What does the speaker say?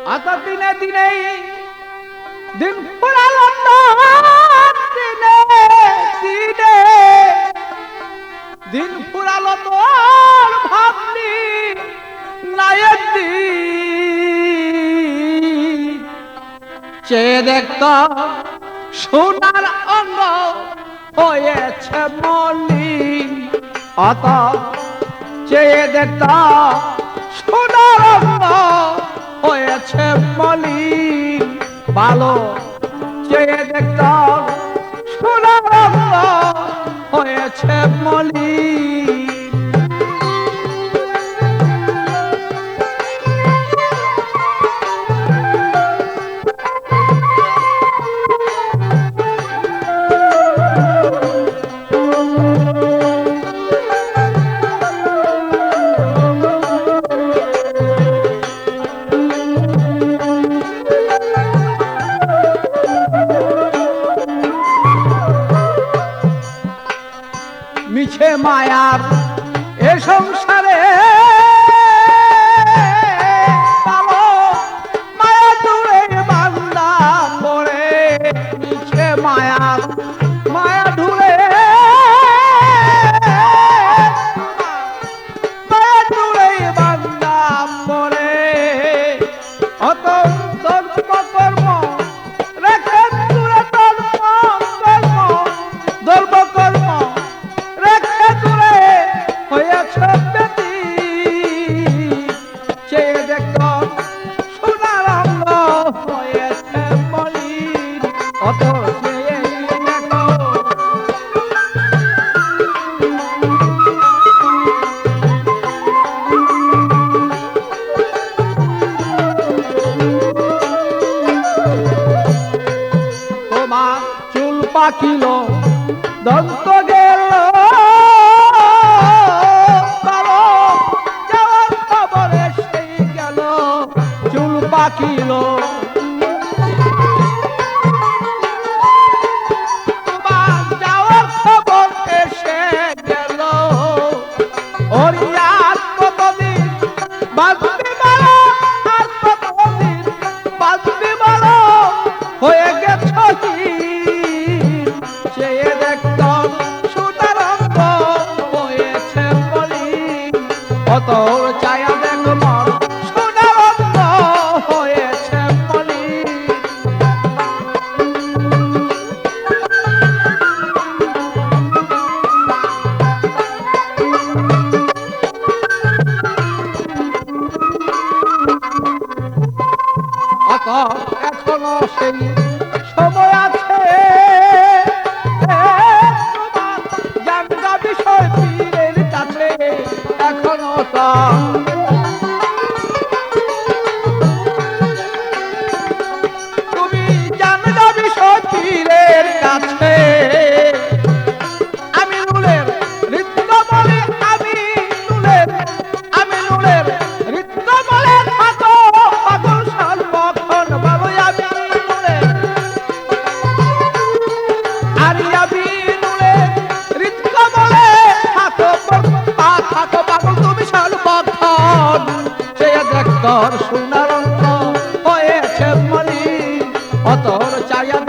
অত দিনে দিনেই দিন ফুরালো দিনে দিনে দিন ফুরালো তোর ভাবলি নায়ের দিন চেয়ে দেখত সোনার অঙ্গ হয়েছে মলিন অত চেয়ে দেখত সোনার অঙ্গ হয়েছে মলিন ভালো চেয়ে দেখত সোনার অঙ্গ হয়েছে মলিন মিছে মায়ার এ সংসারে মায়া দূরে বান্দা পড়ে মিছে মায়ার মায়া দূরে মায়া দূরে বান্দা পড়ে অত কর্ম রেখে দূরে কর্ম হয়েছে বেটি চেয়ে দেখত সোনার অঙ্গ হয়েছে মলিন অত চেয়ে দেখত তোমার চুল পাকিল দন্ত গেল পাকিল তোমার যাওয়ার খবর এসে গেল ওরিয়ার কতদিন বাঁচবে বলো আর কতদিন বাঁচবে বলো হয়ে গেছ চেয়ে দেখত সোনার অঙ্গ হয়েছে মলিন অত চায়া দেখো মর এখনো সেই সময় আছে জানবা বিষয় পীরের কাছে এখনো তুমি জানবা বিষয় পীরের কাছে আমি নুলের নৃত্য বলে আমি নুলের নৃত্য বলে থাকো পাগল সর্বক্ষণ বাবু আমি নুলের নৃত্য বলে থাকো পাগল তুমি সর্বক্ষণ চেয়ে দেখতর সোনার অঙ্গ হয়েছে মলিন অতর চায়া